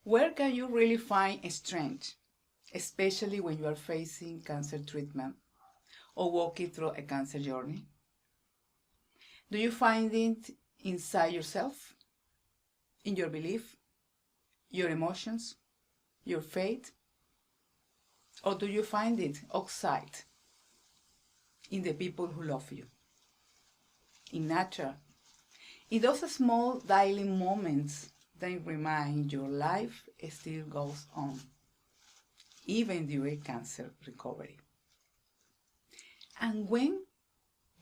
Where can you really find strength, especially when you are facing cancer treatment or walking through a cancer journey? Do you find it inside yourself, in your belief, your emotions, your faith? Or do you find it outside, in the people who love you, in nature, in those small daily moments that remind your life still goes on, even during cancer recovery? And when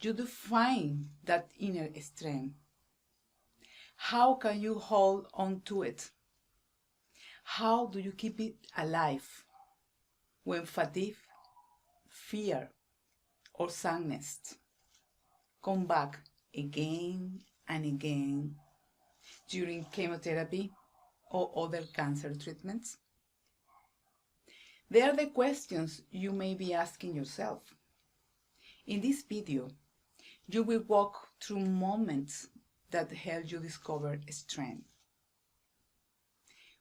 you do find that inner strength, how can you hold on to it? How do you keep it alive when fatigue, fear, or sadness come back again and again during chemotherapy or other cancer treatments? They are the questions you may be asking yourself. In this video, you will walk through moments that help you discover strength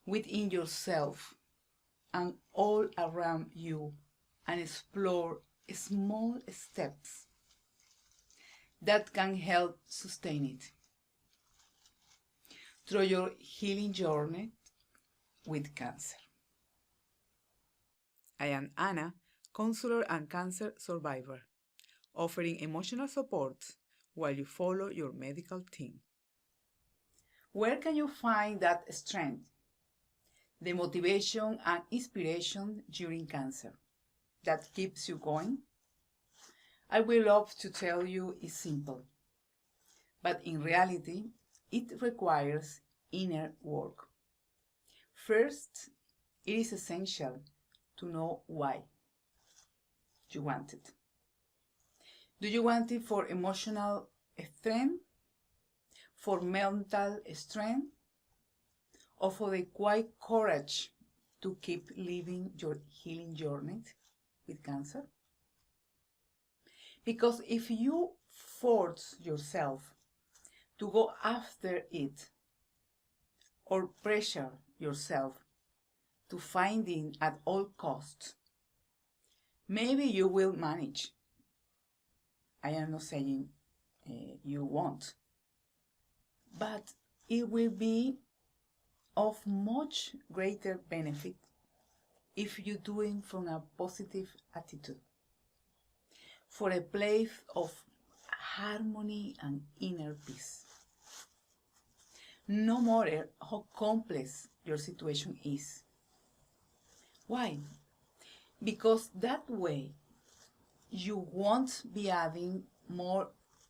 within yourself and all around you, and explore small steps that can help sustain it through your healing journey with cancer. I am Anna, counselor and cancer survivor, offering emotional support while you follow your medical team. Where can you find that strength, the motivation and inspiration during cancer that keeps you going? I will love to tell you it's simple, but in reality, it requires inner work. First, it is essential to know why you want it. Do you want it for emotional strength, for mental strength, or for the quiet courage to keep living your healing journey with cancer? Because if you force yourself to go after it, or pressure yourself to find it at all costs, maybe you will manage. I am not saying you won't, but it will be of much greater benefit if you do it from a positive attitude, for a place of harmony and inner peace. No matter how complex your situation is. Why? Because that way you won't be adding more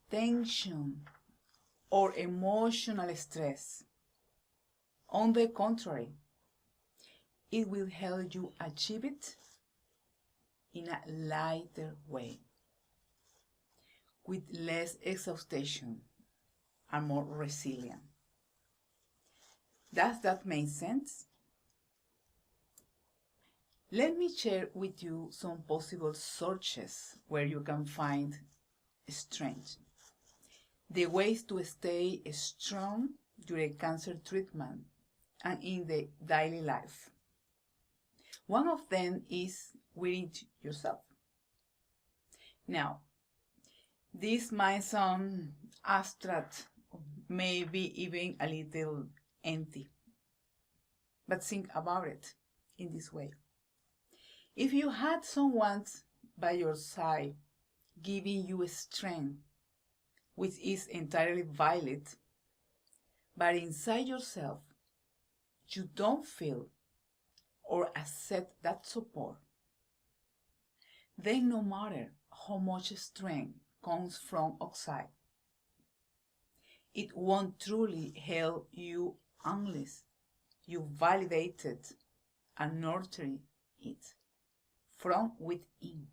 tension or emotional stress. On the contrary, it will help you achieve it in a lighter way, with less exhaustion and more resilient. Does that make sense? Let me share with you some possible sources where you can find strength, the ways to stay strong during cancer treatment and in the daily life. One of them is within yourself. Now, this might sound abstract, maybe even a little empty, but think about it in this way. If you had someone by your side giving you strength, which is entirely valid, but inside yourself you don't feel or accept that support, then no matter how much strength comes from outside, it won't truly help you unless you validate it and nurture it from within.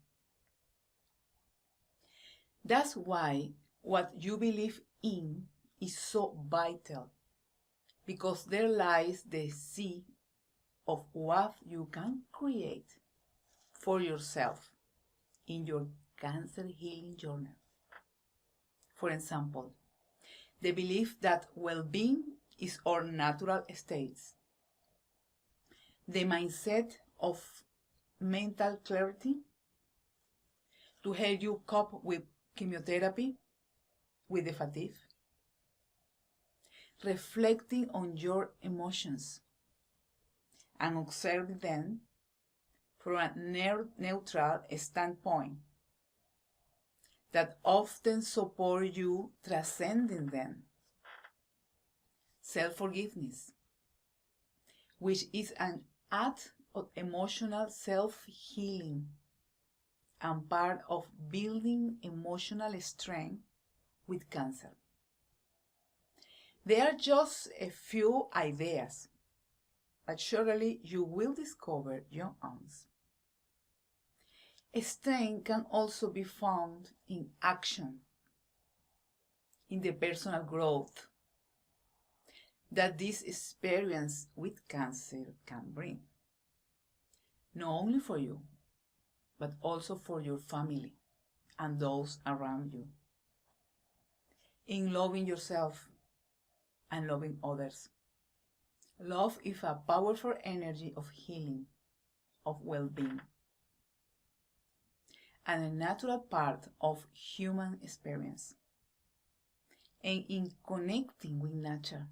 That's why what you believe in is so vital, because there lies the seed of what you can create for yourself in your cancer healing journey. For example, the belief that well-being is our natural state, the mindset of mental clarity to help you cope with chemotherapy, with the fatigue, reflecting on your emotions and observing them from a neutral standpoint that often support you transcending them. Self-forgiveness, which is an act of emotional self-healing and part of building emotional strength with cancer. They are just a few ideas, but surely you will discover your own. Strength can also be found in action, in the personal growth that this experience with cancer can bring, not only for you, but also for your family and those around you, in loving yourself and loving others. Love is a powerful energy of healing, of well-being, and a natural part of human experience. And in connecting with nature,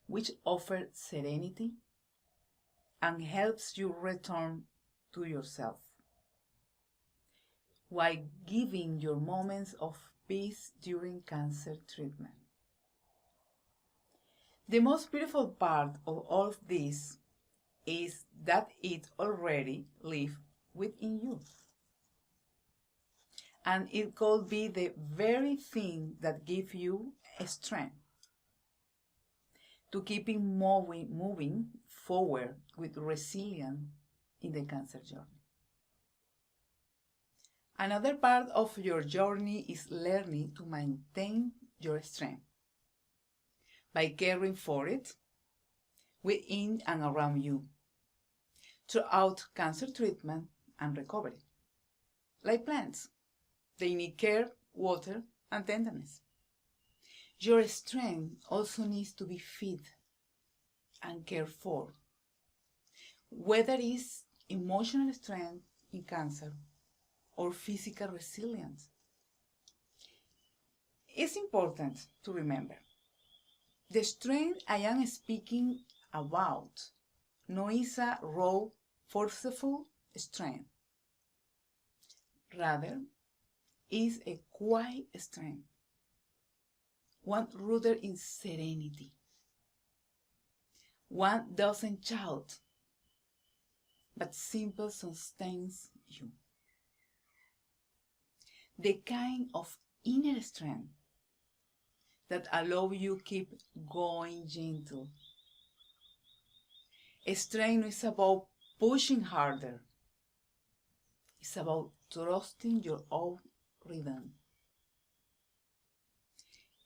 which offers serenity and helps you return to yourself, while giving your moments of peace during cancer treatment. The most beautiful part of all of this is that it already lives within you. And it could be the very thing that gives you strength to keep moving forward with resilience in the cancer journey. Another part of your journey is learning to maintain your strength by caring for it within and around you throughout cancer treatment and recovery. Like plants, they need care, water, and tenderness. Your strength also needs to be fed and cared for, whether it's emotional strength in cancer or physical resilience. It's important to remember the strength I am speaking about no is a raw, forceful strength. Rather, is a quiet strength, one rooted in serenity. One doesn't shout, but simply sustains you. The kind of inner strength that allows you keep going gentle. Strength is about pushing harder. It's about trusting your own rhythm.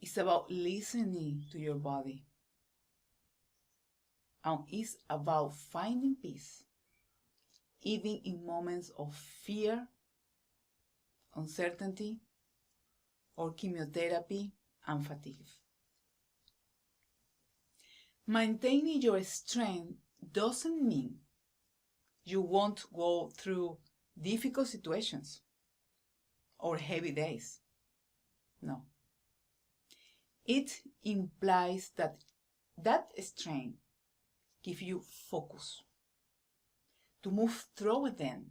It's about listening to your body. And it's about finding peace, even in moments of fear, uncertainty, or chemotherapy and fatigue. Maintaining your strength doesn't mean you won't go through difficult situations or heavy days. No. It implies that strength gives you focus to move through them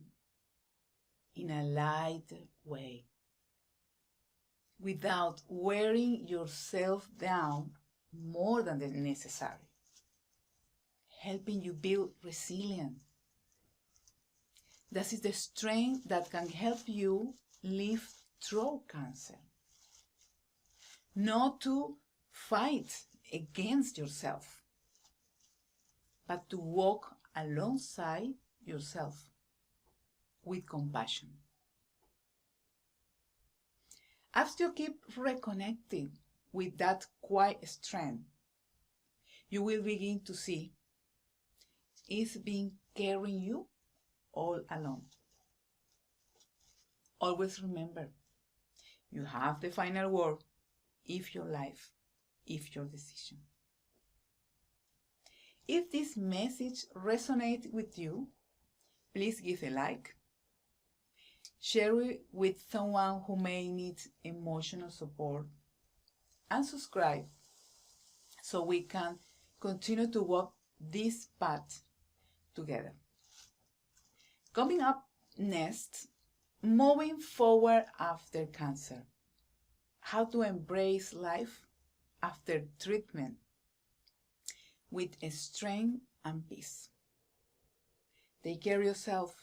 in a light way, without wearing yourself down more than the necessary, helping you build resilience. That is the strength that can help you live through cancer, not to fight against yourself, but to walk alongside yourself with compassion. As you keep reconnecting with that quiet strength, you will begin to see it's been carrying you all along. Always remember, you have the final word if your life, if your decision. If this message resonates with you, please give a like, share it with someone who may need emotional support, and subscribe so we can continue to walk this path together. Coming up next, moving forward after cancer. How to embrace life after treatment with strength and peace. Take care of yourself.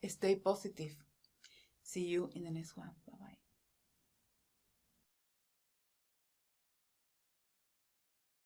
Stay positive. See you in the next one. Bye-bye.